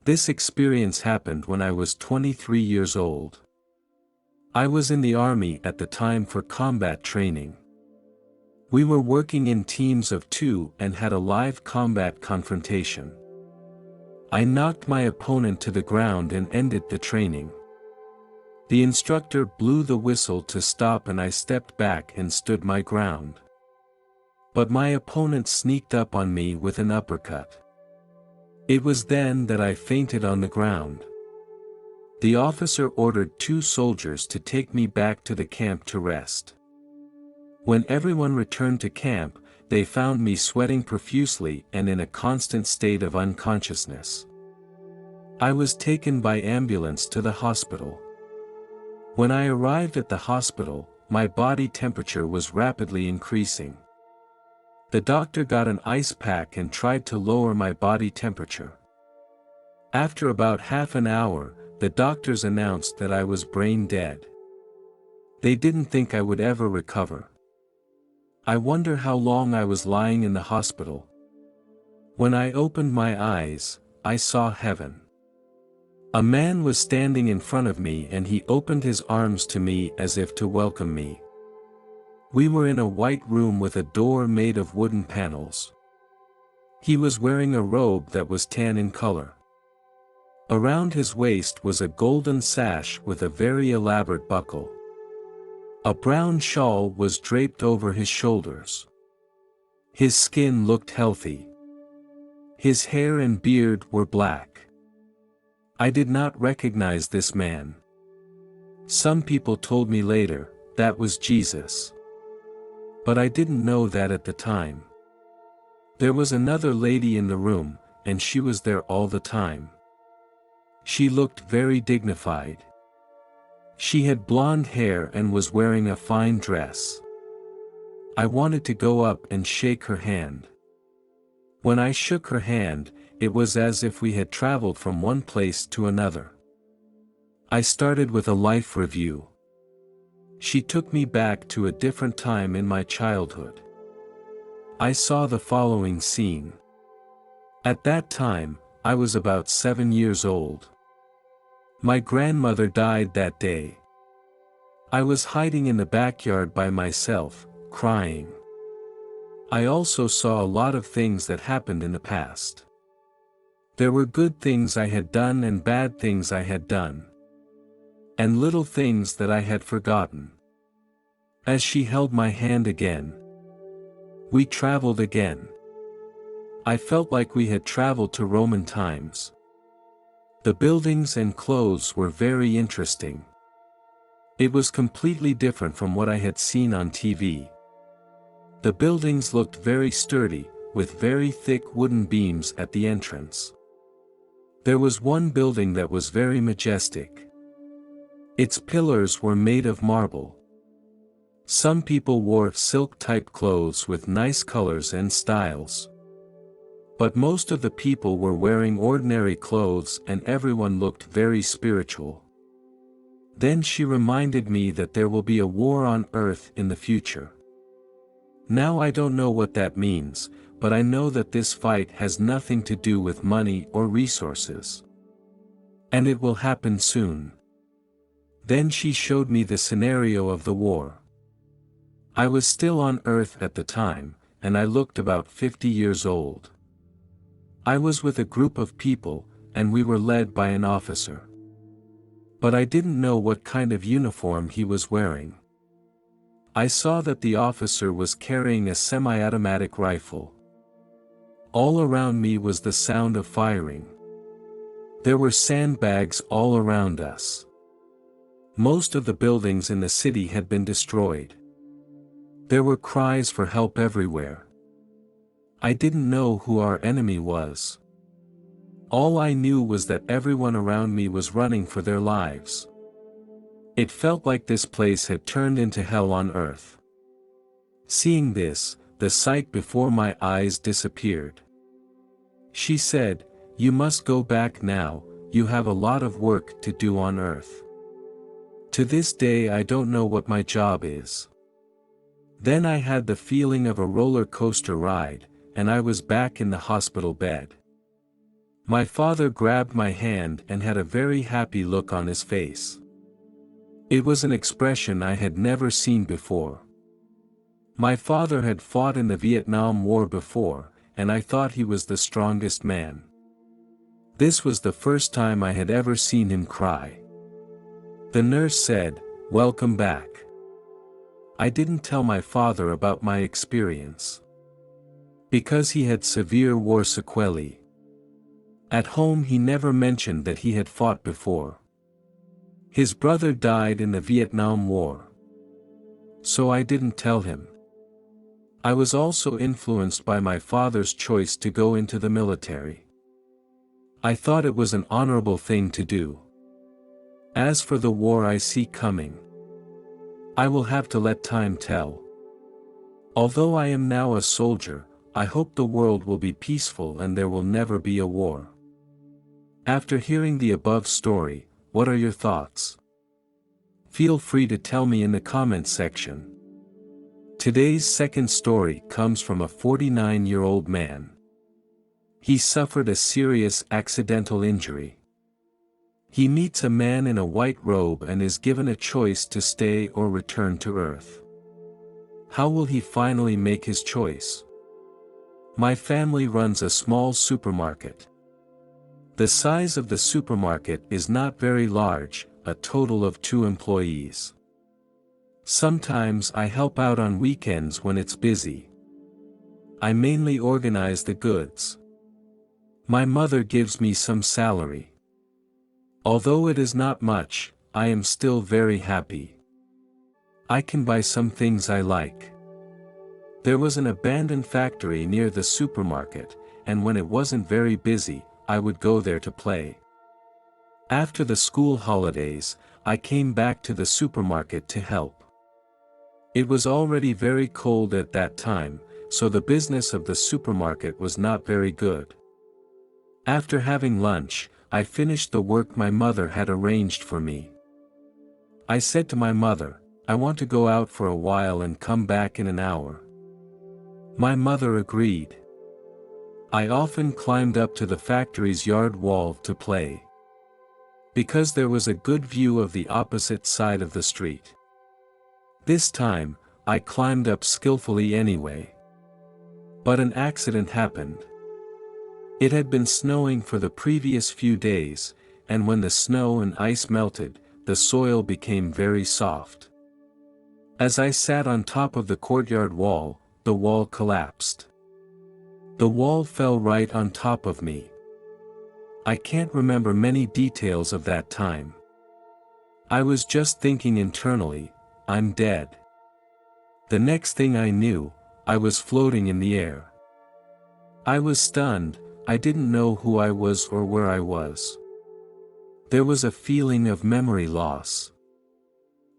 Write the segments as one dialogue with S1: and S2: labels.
S1: This experience happened when I was 23 years old. I was in the army at the time for combat training. We were working in teams of 2 and had a live combat confrontation. I knocked my opponent to the ground and ended the training. The instructor blew the whistle to stop and I stepped back and stood my ground. But my opponent sneaked up on me with an uppercut. It was then that I fainted on the ground. The officer ordered 2 soldiers to take me back to the camp to rest. When everyone returned to camp, they found me sweating profusely and in a constant state of unconsciousness. I was taken by ambulance to the hospital. When I arrived at the hospital, my body temperature was rapidly increasing. The doctor got an ice pack and tried to lower my body temperature. After about half an hour, the doctors announced that I was brain dead. They didn't think I would ever recover. I wonder how long I was lying in the hospital. When I opened my eyes, I saw heaven. A man was standing in front of me and he opened his arms to me as if to welcome me. We were in a white room with a door made of wooden panels. He was wearing a robe that was tan in color. Around his waist was a golden sash with a very elaborate buckle. A brown shawl was draped over his shoulders. His skin looked healthy. His hair and beard were black. I did not recognize this man. Some people told me later, that was Jesus. But I didn't know that at the time. There was another lady in the room, and she was there all the time. She looked very dignified. She had blonde hair and was wearing a fine dress. I wanted to go up and shake her hand. When I shook her hand, it was as if we had traveled from one place to another. I started with a life review. She took me back to a different time in my childhood. I saw the following scene. At that time, I was about 7 years old. My grandmother died that day. I was hiding in the backyard by myself, crying. I also saw a lot of things that happened in the past. There were good things I had done and bad things I had done. And little things that I had forgotten. As she held my hand again, we traveled again. I felt like we had traveled to Roman times. The buildings and clothes were very interesting. It was completely different from what I had seen on TV. The buildings looked very sturdy, with very thick wooden beams at the entrance. There was one building that was very majestic. Its pillars were made of marble. Some people wore silk-type clothes with nice colors and styles. But most of the people were wearing ordinary clothes and everyone looked very spiritual. Then she reminded me that there will be a war on Earth in the future. Now I don't know what that means, but I know that this fight has nothing to do with money or resources. And it will happen soon. Then she showed me the scenario of the war. I was still on Earth at the time, and I looked about 50 years old. I was with a group of people, and we were led by an officer. But I didn't know what kind of uniform he was wearing. I saw that the officer was carrying a semi-automatic rifle. All around me was the sound of firing. There were sandbags all around us. Most of the buildings in the city had been destroyed. There were cries for help everywhere. I didn't know who our enemy was. All I knew was that everyone around me was running for their lives. It felt like this place had turned into hell on earth. Seeing this, the sight before my eyes disappeared. She said, "You must go back now, you have a lot of work to do on earth." To this day I don't know what my job is. Then I had the feeling of a roller coaster ride, and I was back in the hospital bed. My father grabbed my hand and had a very happy look on his face. It was an expression I had never seen before. My father had fought in the Vietnam War before, and I thought he was the strongest man. This was the first time I had ever seen him cry. The nurse said, "Welcome back." I didn't tell my father about my experience, because he had severe war sequelae. At home he never mentioned that he had fought before. His brother died in the Vietnam War, so I didn't tell him. I was also influenced by my father's choice to go into the military. I thought it was an honorable thing to do. As for the war I see coming, I will have to let time tell. Although I am now a soldier, I hope the world will be peaceful and there will never be a war. After hearing the above story, what are your thoughts? Feel free to tell me in the comments section. Today's second story comes from a 49-year-old man. He suffered a serious accidental injury. He meets a man in a white robe and is given a choice to stay or return to Earth. How will he finally make his choice? My family runs a small supermarket. The size of the supermarket is not very large, a total of 2 employees. Sometimes I help out on weekends when it's busy. I mainly organize the goods. My mother gives me some salary. Although it is not much, I am still very happy. I can buy some things I like. There was an abandoned factory near the supermarket, and when it wasn't very busy, I would go there to play. After the school holidays, I came back to the supermarket to help. It was already very cold at that time, so the business of the supermarket was not very good. After having lunch, I finished the work my mother had arranged for me. I said to my mother, "I want to go out for a while and come back in an hour." My mother agreed. I often climbed up to the factory's yard wall to play, because there was a good view of the opposite side of the street. This time, I climbed up skillfully anyway. But an accident happened. It had been snowing for the previous few days, and when the snow and ice melted, the soil became very soft. As I sat on top of the courtyard wall, the wall collapsed. The wall fell right on top of me. I can't remember many details of that time. I was just thinking internally, I'm dead. The next thing I knew, I was floating in the air. I was stunned, I didn't know who I was or where I was. There was a feeling of memory loss.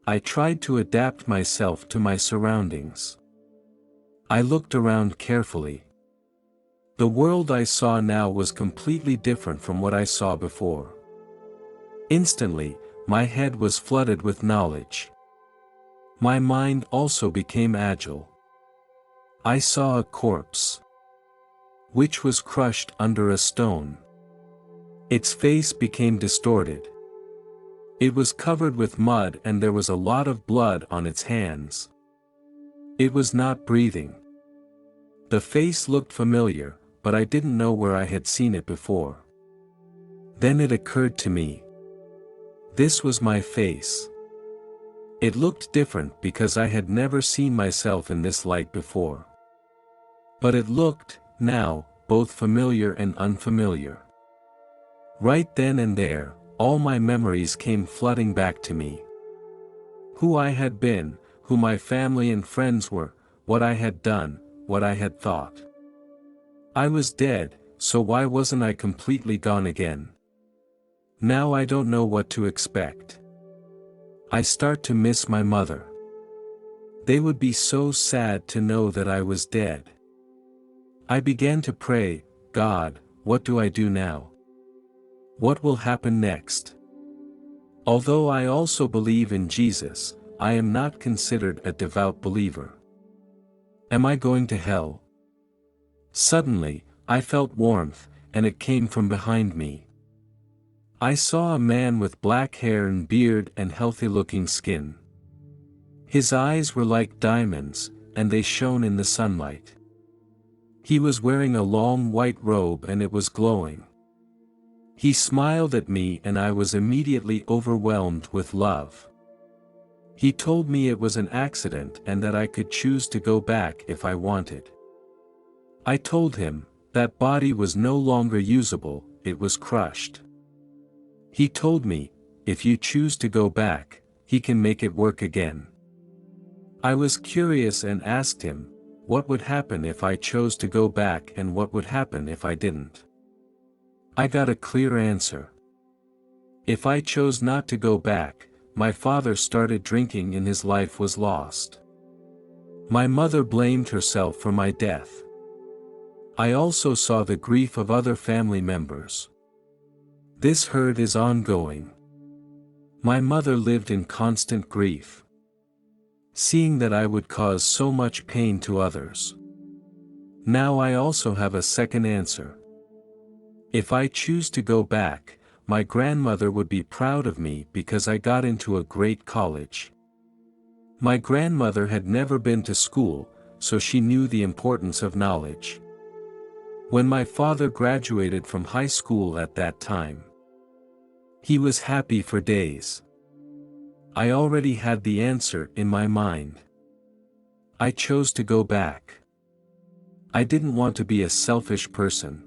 S1: I tried to adapt myself to my surroundings. I looked around carefully. The world I saw now was completely different from what I saw before. Instantly, my head was flooded with knowledge. My mind also became agile. I saw a corpse, which was crushed under a stone. Its face became distorted. It was covered with mud and there was a lot of blood on its hands. It was not breathing. The face looked familiar, but I didn't know where I had seen it before. Then it occurred to me. This was my face. It looked different because I had never seen myself in this light before. But it looked, now, both familiar and unfamiliar. Right then and there, all my memories came flooding back to me. Who I had been, who my family and friends were, what I had done, what I had thought. I was dead, so why wasn't I completely gone again? Now I don't know what to expect. I start to miss my mother. They would be so sad to know that I was dead. I began to pray, God, what do I do now? What will happen next? Although I also believe in Jesus, I am not considered a devout believer. Am I going to hell? Suddenly, I felt warmth, and it came from behind me. I saw a man with black hair and beard and healthy-looking skin. His eyes were like diamonds, and they shone in the sunlight. He was wearing a long white robe and it was glowing. He smiled at me and I was immediately overwhelmed with love. He told me it was an accident and that I could choose to go back if I wanted. I told him, that body was no longer usable, it was crushed. He told me, if you choose to go back, he can make it work again. I was curious and asked him, what would happen if I chose to go back and what would happen if I didn't? I got a clear answer. If I chose not to go back, my father started drinking and his life was lost. My mother blamed herself for my death. I also saw the grief of other family members. This hurt is ongoing. My mother lived in constant grief, seeing that I would cause so much pain to others. Now I also have a second answer. If I choose to go back, my grandmother would be proud of me because I got into a great college. My grandmother had never been to school, so she knew the importance of knowledge. When my father graduated from high school at that time, he was happy for days. I already had the answer in my mind. I chose to go back. I didn't want to be a selfish person.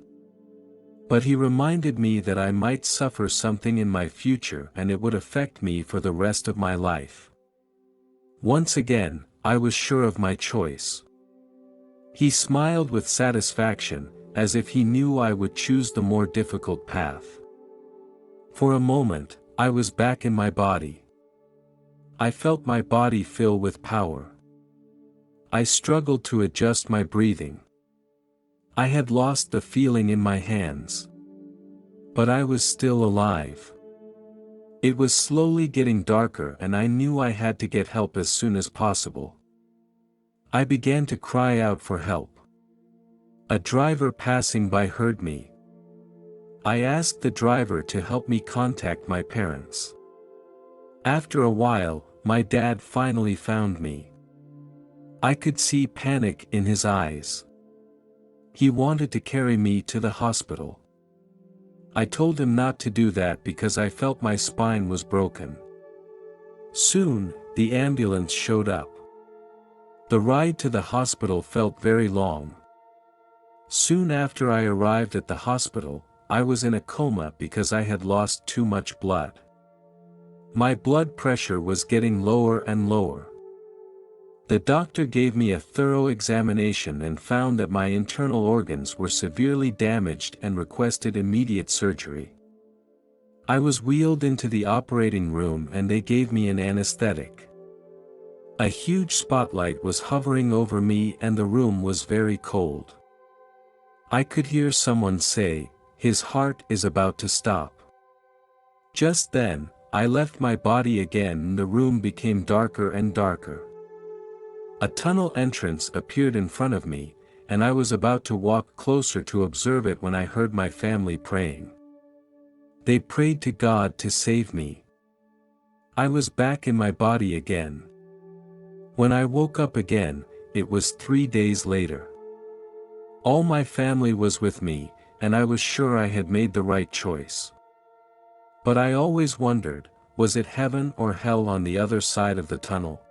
S1: But he reminded me that I might suffer something in my future and it would affect me for the rest of my life. Once again, I was sure of my choice. He smiled with satisfaction, as if he knew I would choose the more difficult path. For a moment, I was back in my body. I felt my body fill with power. I struggled to adjust my breathing. I had lost the feeling in my hands. But I was still alive. It was slowly getting darker and I knew I had to get help as soon as possible. I began to cry out for help. A driver passing by heard me. I asked the driver to help me contact my parents. After a while, my dad finally found me. I could see panic in his eyes. He wanted to carry me to the hospital. I told him not to do that because I felt my spine was broken. Soon, the ambulance showed up. The ride to the hospital felt very long. Soon after I arrived at the hospital, I was in a coma because I had lost too much blood. My blood pressure was getting lower and lower. The doctor gave me a thorough examination and found that my internal organs were severely damaged and requested immediate surgery. I was wheeled into the operating room and they gave me an anesthetic. A huge spotlight was hovering over me and the room was very cold. I could hear someone say, "His heart is about to stop." Just then, I left my body again and the room became darker and darker. A tunnel entrance appeared in front of me, and I was about to walk closer to observe it when I heard my family praying. They prayed to God to save me. I was back in my body again. When I woke up again, it was 3 days later. All my family was with me, and I was sure I had made the right choice. But I always wondered, was it heaven or hell on the other side of the tunnel?